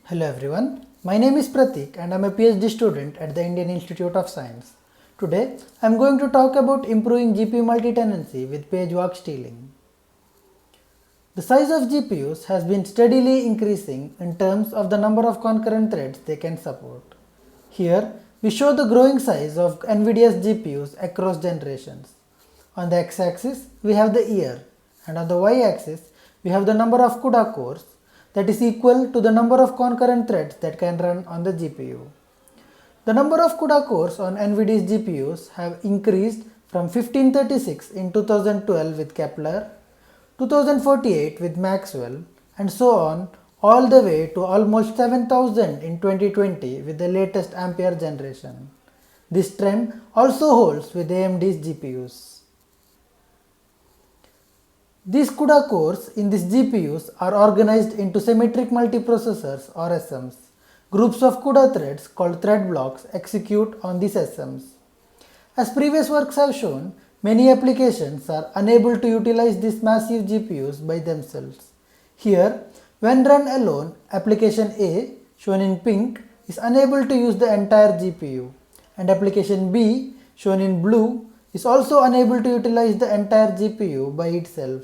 Hello everyone, my name is Pratik and I am a PhD student at the Indian Institute of Science. Today I am going to talk about improving GPU multi-tenancy with page walk stealing. The size of GPUs has been steadily increasing in terms of the number of concurrent threads they can support. Here we show the growing size of NVIDIA's GPUs across generations. On the x-axis we have the year and on the y-axis we have the number of CUDA cores that is equal to the number of concurrent threads that can run on the GPU. The number of CUDA cores on NVIDIA's GPUs have increased from 1536 in 2012 with Kepler, 2048 with Maxwell, and so on all the way to almost 7000 in 2020 with the latest Ampere generation. This trend also holds with AMD's GPUs. These CUDA cores in these GPUs are organized into symmetric multiprocessors or SMs. Groups of CUDA threads called thread blocks execute on these SMs. As previous works have shown, many applications are unable to utilize these massive GPUs by themselves. Here, when run alone, application A, shown in pink, is unable to use the entire GPU, and application B, shown in blue, is also unable to utilize the entire GPU by itself.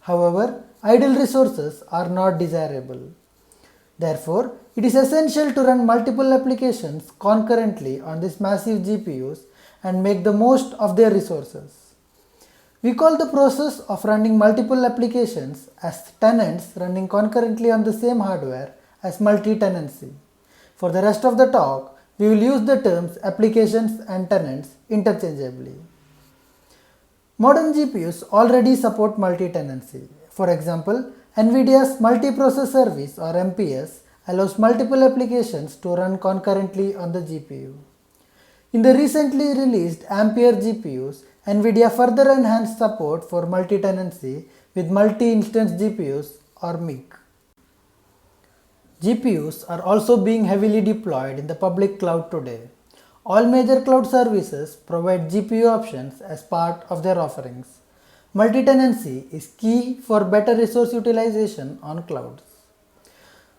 However, idle resources are not desirable. Therefore, it is essential to run multiple applications concurrently on these massive GPUs and make the most of their resources. We call the process of running multiple applications as tenants running concurrently on the same hardware as multi-tenancy. For the rest of the talk, we will use the terms applications and tenants interchangeably. Modern GPUs already support multi-tenancy. For example, NVIDIA's Multiprocess Service or MPS allows multiple applications to run concurrently on the GPU. In the recently released Ampere GPUs, NVIDIA further enhanced support for multi-tenancy with multi-instance GPUs or MIG. GPUs are also being heavily deployed in the public cloud today. All major cloud services provide GPU options as part of their offerings. Multi-tenancy is key for better resource utilization on clouds.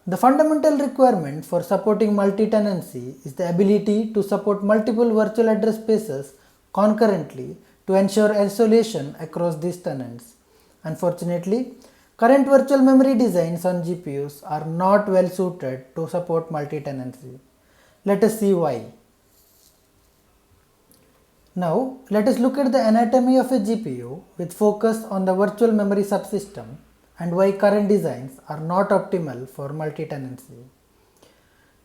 The fundamental requirement for supporting multi-tenancy is the ability to support multiple virtual address spaces concurrently to ensure isolation across these tenants. Unfortunately, current virtual memory designs on GPUs are not well suited to support multi-tenancy. Let us see why. Now, let us look at the anatomy of a GPU with focus on the virtual memory subsystem and why current designs are not optimal for multi-tenancy.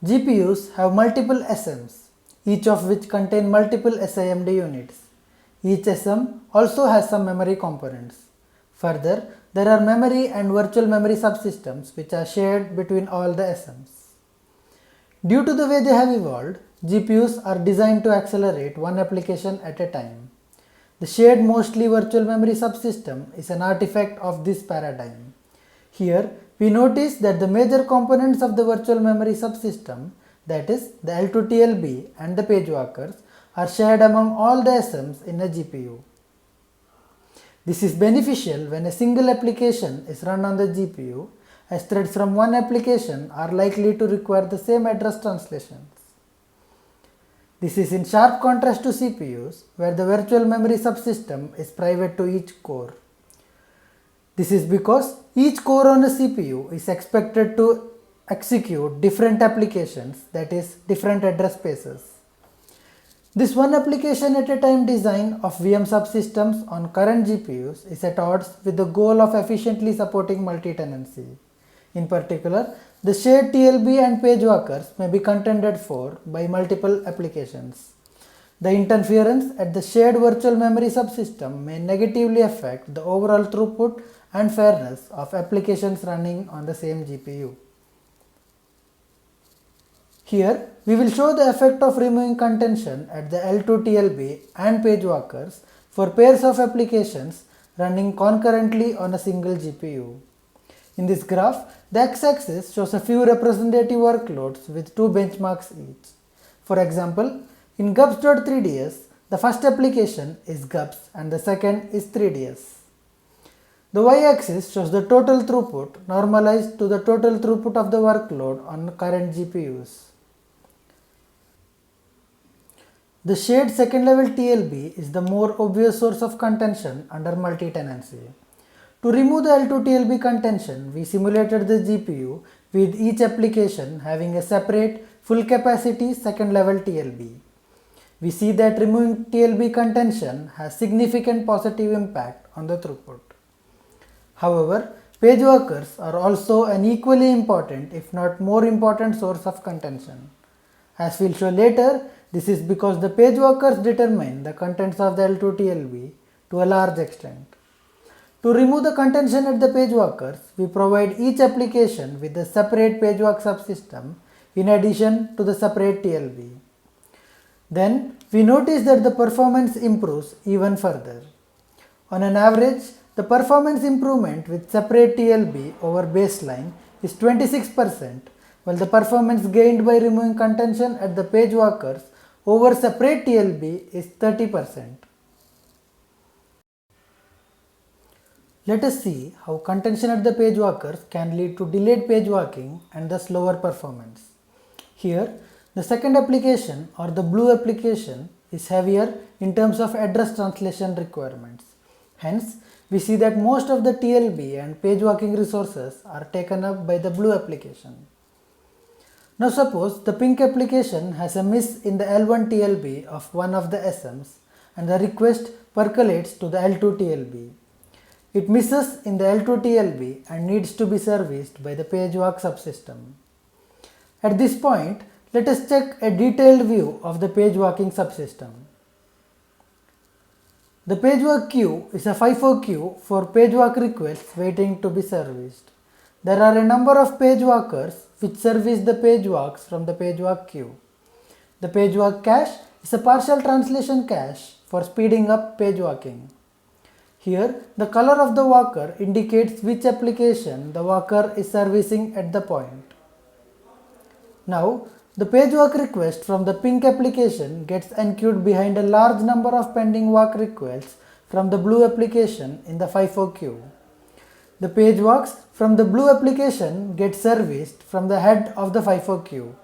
GPUs have multiple SMs, each of which contain multiple SIMD units. Each SM also has some memory components. Further, there are memory and virtual memory subsystems which are shared between all the SMs. Due to the way they have evolved, GPUs are designed to accelerate one application at a time. The shared mostly virtual memory subsystem is an artifact of this paradigm. Here, we notice that the major components of the virtual memory subsystem, that is the L2TLB and the page walkers, are shared among all the SMs in a GPU. This is beneficial when a single application is run on the GPU, as threads from one application are likely to require the same address translations. This is in sharp contrast to CPUs, where the virtual memory subsystem is private to each core. This is because each core on a CPU is expected to execute different applications, that is, different address spaces. This one application at a time design of VM subsystems on current GPUs is at odds with the goal of efficiently supporting multi-tenancy. In particular, the shared TLB and page walkers may be contended for by multiple applications. The interference at the shared virtual memory subsystem may negatively affect the overall throughput and fairness of applications running on the same GPU. Here, we will show the effect of removing contention at the L2TLB and page walkers for pairs of applications running concurrently on a single GPU. In this graph, the x-axis shows a few representative workloads with two benchmarks each. For example, in gups.3ds, the first application is gups and the second is 3ds. The y-axis shows the total throughput normalized to the total throughput of the workload on current GPUs. The shared second level TLB is the more obvious source of contention under multi-tenancy. To remove the L2 TLB contention, we simulated the GPU with each application having a separate full capacity second level TLB. We see that removing TLB contention has significant positive impact on the throughput. However, page walkers are also an equally important, if not more important, source of contention. As we'll show later, this is because the page walkers determine the contents of the L2 TLB to a large extent. To remove the contention at the page walkers, we provide each application with a separate page walk subsystem in addition to the separate TLB. Then we notice that the performance improves even further. On an average, the performance improvement with separate TLB over baseline is 26%, while the performance gained by removing contention at the page walkers over separate TLB is 30%. Let us see how contention at the page walkers can lead to delayed page walking and thus lower performance. Here, the second application or the blue application is heavier in terms of address translation requirements. Hence, we see that most of the TLB and page walking resources are taken up by the blue application. Now suppose the pink application has a miss in the L1 TLB of one of the SMs and the request percolates to the L2 TLB. It misses in the L2 TLB and needs to be serviced by the page walk subsystem. At this point, let us check a detailed view of the page walking subsystem. The page walk queue is a FIFO queue for page walk requests waiting to be serviced. There are a number of page walkers which service the page walks from the page walk queue. The page walk cache is a partial translation cache for speeding up page walking. Here, the color of the walker indicates which application the walker is servicing at the point. Now, the page walk request from the pink application gets enqueued behind a large number of pending walk requests from the blue application in the FIFO queue. The page walks from the blue application get serviced from the head of the FIFO queue.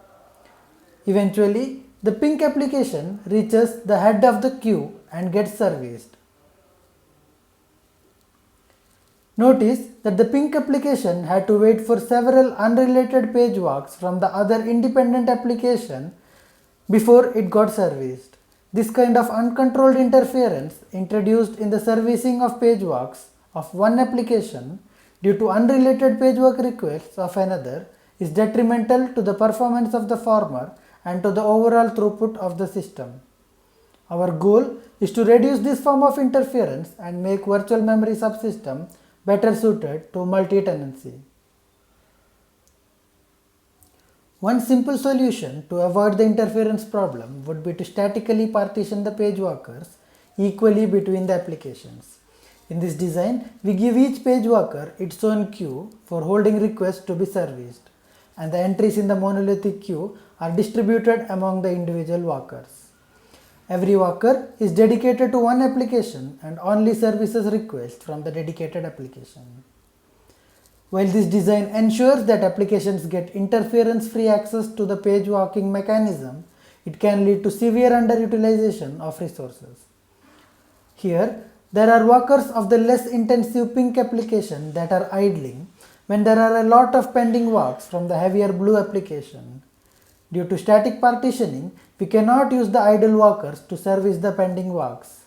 Eventually, the pink application reaches the head of the queue and gets serviced. Notice that the pink application had to wait for several unrelated page walks from the other independent application before it got serviced. This kind of uncontrolled interference introduced in the servicing of page walks of one application due to unrelated page walk requests of another is detrimental to the performance of the former and to the overall throughput of the system. Our goal is to reduce this form of interference and make virtual memory subsystem better suited to multi-tenancy. One simple solution to avoid the interference problem would be to statically partition the page walkers equally between the applications. In this design, we give each page walker its own queue for holding requests to be serviced, and the entries in the monolithic queue are distributed among the individual walkers. Every walker is dedicated to one application and only services requests from the dedicated application. While this design ensures that applications get interference-free access to the page walking mechanism, it can lead to severe underutilization of resources. Here, there are walkers of the less intensive pink application that are idling when there are a lot of pending walks from the heavier blue application. Due to static partitioning, we cannot use the idle walkers to service the pending walks.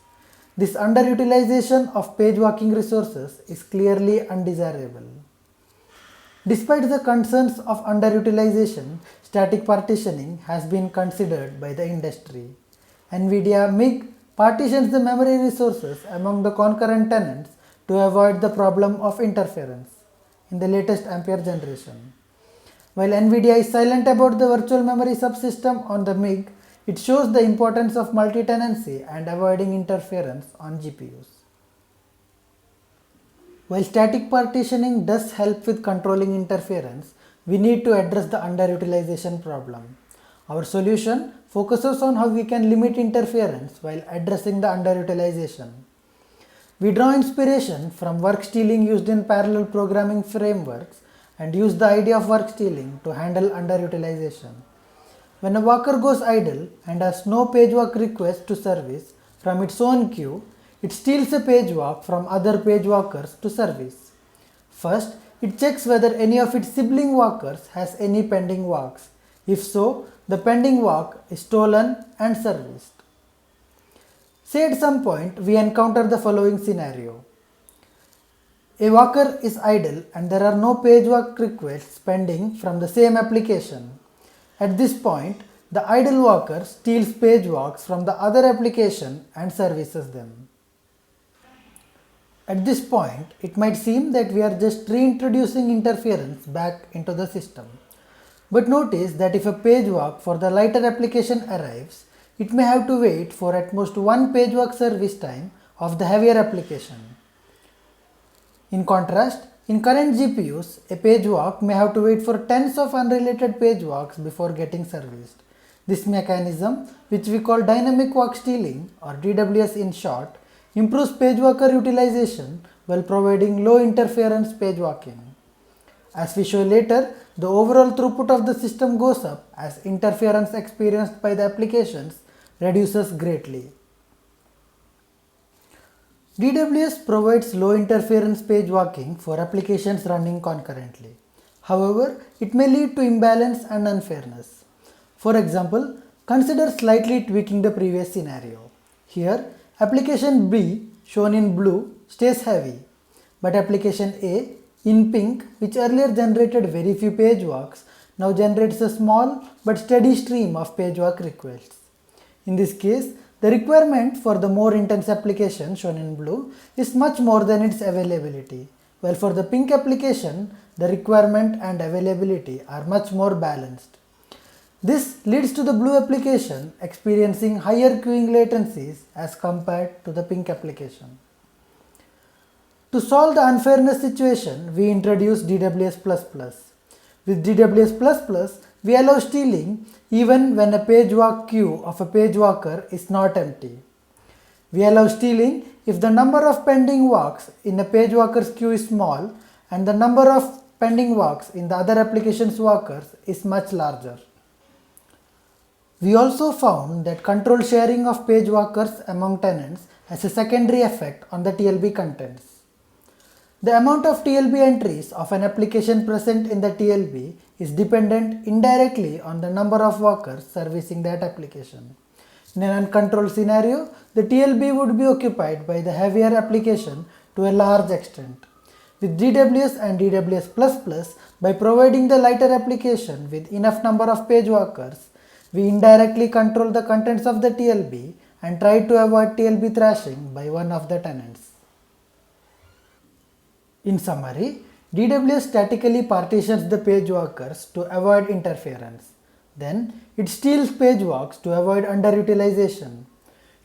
This underutilization of page walking resources is clearly undesirable. Despite the concerns of underutilization, static partitioning has been considered by the industry. NVIDIA MIG partitions the memory resources among the concurrent tenants to avoid the problem of interference in the latest Ampere generation. While NVIDIA is silent about the virtual memory subsystem on the MIG, it shows the importance of multi-tenancy and avoiding interference on GPUs. While static partitioning does help with controlling interference, we need to address the underutilization problem. Our solution focuses on how we can limit interference while addressing the underutilization. We draw inspiration from work stealing used in parallel programming frameworks and use the idea of work stealing to handle underutilization. When a worker goes idle and has no page walk request to service from its own queue, it steals a page walk from other page walkers to service. First, it checks whether any of its sibling walkers has any pending walks. If so, the pending walk is stolen and serviced. Say at some point we encounter the following scenario. A walker is idle and there are no page walk requests pending from the same application. At this point, the idle walker steals page walks from the other application and services them. At this point, it might seem that we are just reintroducing interference back into the system. But notice that if a page walk for the lighter application arrives, it may have to wait for at most one page walk service time of the heavier application. In contrast, in current GPUs, a page walk may have to wait for tens of unrelated page walks before getting serviced. This mechanism, which we call dynamic walk stealing or DWS in short, improves page walker utilization while providing low interference page walking. As we show later, the overall throughput of the system goes up as interference experienced by the applications reduces greatly. DWS provides low interference page walking for applications running concurrently. However, it may lead to imbalance and unfairness. For example, consider slightly tweaking the previous scenario. Here, application B, shown in blue, stays heavy, but application A, in pink, which earlier generated very few page walks, now generates a small but steady stream of page walk requests. In this case, the requirement for the more intense application, shown in blue, is much more than its availability, while for the pink application, the requirement and availability are much more balanced. This leads to the blue application experiencing higher queuing latencies as compared to the pink application. To solve the unfairness situation, we introduce DWS++. With DWS++, we allow stealing even when a page walk queue of a page walker is not empty. We allow stealing if the number of pending walks in a page walker's queue is small and the number of pending walks in the other application's walkers is much larger. We also found that control sharing of page walkers among tenants has a secondary effect on the TLB contents. The amount of TLB entries of an application present in the TLB is dependent indirectly on the number of workers servicing that application. In an uncontrolled scenario, the TLB would be occupied by the heavier application to a large extent. With DWS and DWS++, by providing the lighter application with enough number of page workers, we indirectly control the contents of the TLB and try to avoid TLB thrashing by one of the tenants. In summary, DWS statically partitions the page walkers to avoid interference. Then, it steals page walks to avoid underutilization.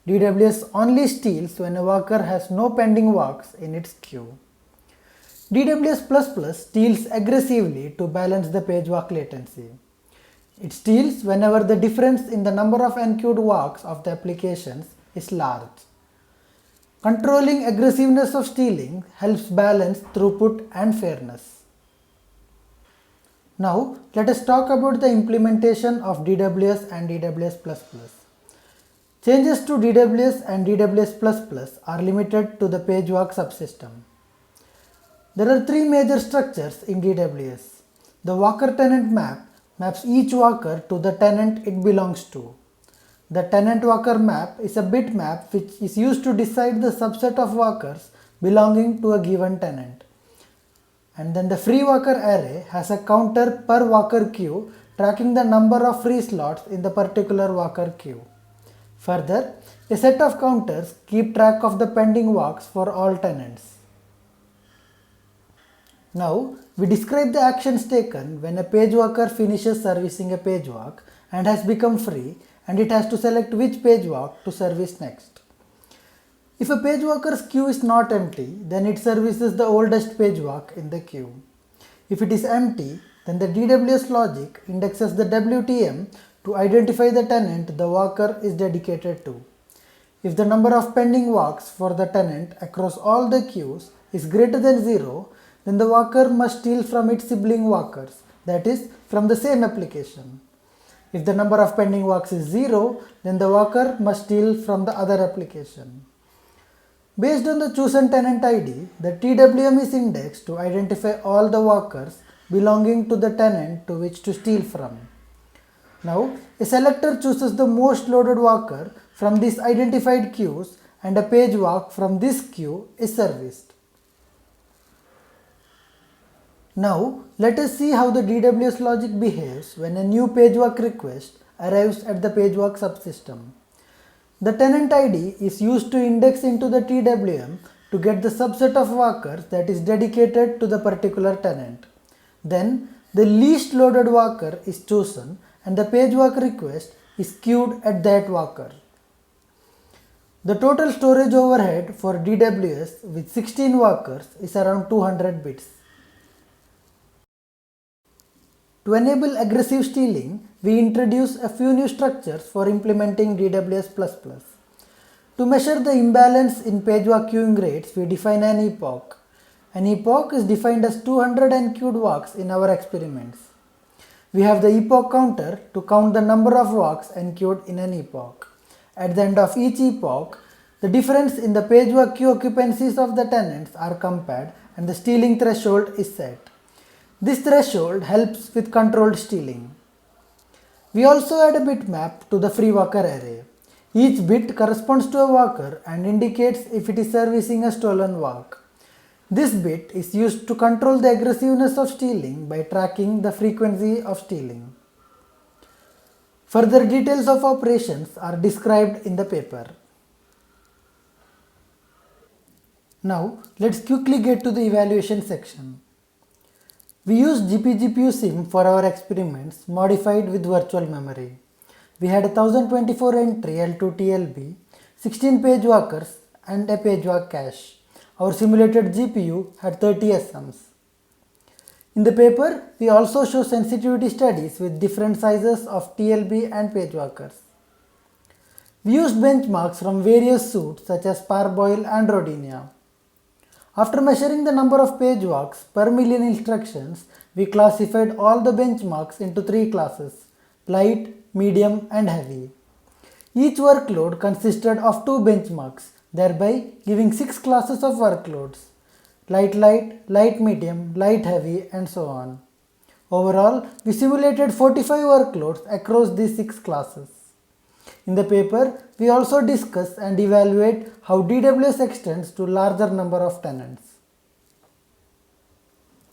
DWS only steals when a worker has no pending walks in its queue. DWS++ steals aggressively to balance the page walk latency. It steals whenever the difference in the number of enqueued walks of the applications is large. Controlling aggressiveness of stealing helps balance throughput and fairness. Now, let us talk about the implementation of DWS and DWS++. Changes to DWS and DWS++ are limited to the page walk subsystem. There are three major structures in DWS. The walker tenant map maps each walker to the tenant it belongs to. The tenant walker map is a bitmap which is used to decide the subset of walkers belonging to a given tenant. And then the free walker array has a counter per walker queue tracking the number of free slots in the particular walker queue. Further, a set of counters keep track of the pending walks for all tenants. Now, we describe the actions taken when a page walker finishes servicing a page walk and has become free, and it has to select which page walk to service next. If a page walker's queue is not empty, then it services the oldest page walk in the queue. If it is empty, then the DWS logic indexes the WTM to identify the tenant the walker is dedicated to. If the number of pending walks for the tenant across all the queues is greater than 0, then the walker must steal from its sibling walkers, that is, from the same application. If the number of pending walks is 0, then the walker must steal from the other application. Based on the chosen tenant ID, the TWM is indexed to identify all the walkers belonging to the tenant to which to steal from. Now, a selector chooses the most loaded walker from these identified queues and a page walk from this queue is serviced. Now, let us see how the DWS logic behaves when a new page walk request arrives at the page walk subsystem. The tenant ID is used to index into the TWM to get the subset of walkers that is dedicated to the particular tenant. Then, the least loaded walker is chosen and the page walk request is queued at that walker. The total storage overhead for DWS with 16 walkers is around 200 bits. To enable aggressive stealing, we introduce a few new structures for implementing DWS++. To measure the imbalance in page walk queuing rates, we define an epoch. An epoch is defined as 200 unqueued walks in our experiments. We have the epoch counter to count the number of walks unqueued in an epoch. At the end of each epoch, the difference in the page walk queue occupancies of the tenants are compared and the stealing threshold is set. This threshold helps with controlled stealing. We also add a bitmap to the free walker array. Each bit corresponds to a walker and indicates if it is servicing a stolen walk. This bit is used to control the aggressiveness of stealing by tracking the frequency of stealing. Further details of operations are described in the paper. Now, let's quickly get to the evaluation section. We used GPGPU-SIM for our experiments modified with virtual memory. We had a 1024 entry L2 TLB, 16 page walkers and a page walk cache. Our simulated GPU had 30 SMs. In the paper, we also show sensitivity studies with different sizes of TLB and page walkers. We used benchmarks from various suits such as Parboil and Rodinia. After measuring the number of page walks per million instructions, we classified all the benchmarks into 3 classes: light, medium and heavy. Each workload consisted of 2 benchmarks, thereby giving 6 classes of workloads: light, light medium, light heavy and so on. Overall, we simulated 45 workloads across these 6 classes. In the paper, we also discuss and evaluate how DWS extends to larger number of tenants.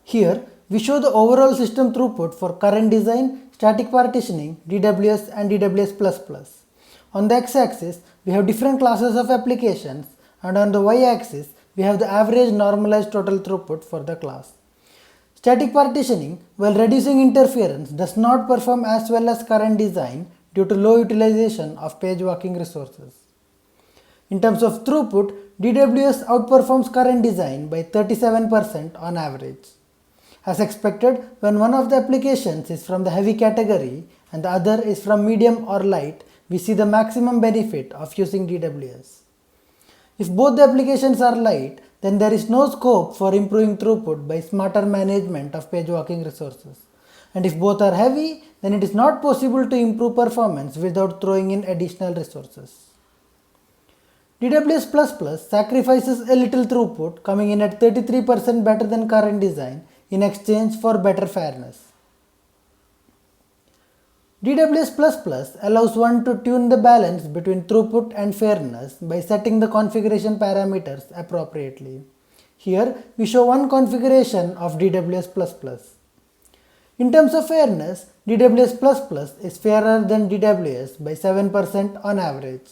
Here, we show the overall system throughput for current design, static partitioning, DWS and DWS++. On the x-axis, we have different classes of applications, and on the y-axis, we have the average normalized total throughput for the class. Static partitioning, while reducing interference, does not perform as well as current design due to low utilization of page walking resources. In terms of throughput, DWS outperforms current design by 37% on average. As expected, when one of the applications is from the heavy category and the other is from medium or light, we see the maximum benefit of using DWS. If both the applications are light, then there is no scope for improving throughput by smarter management of page walking resources. And if both are heavy, then it is not possible to improve performance without throwing in additional resources. DWS++ sacrifices a little throughput, coming in at 33% better than current design in exchange for better fairness. DWS++ allows one to tune the balance between throughput and fairness by setting the configuration parameters appropriately. Here, we show one configuration of DWS++. In terms of fairness, DWS++ is fairer than DWS by 7% on average.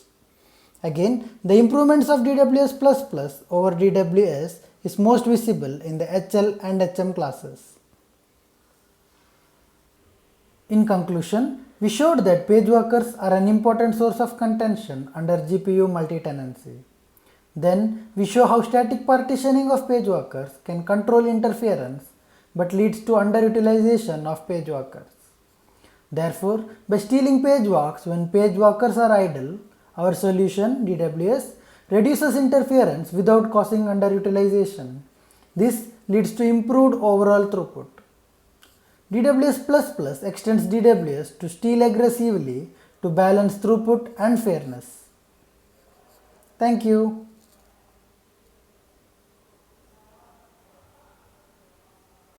Again, the improvements of DWS++ over DWS is most visible in the HL and HM classes. In conclusion, we showed that page walkers are an important source of contention under GPU multi-tenancy. Then, we show how static partitioning of page walkers can control interference but leads to underutilization of page walkers. Therefore, by stealing page walks when page walkers are idle, Our solution, DWS, reduces interference without causing underutilization. This leads to improved overall throughput. DWS++ extends DWS to steal aggressively to balance throughput and fairness. Thank you.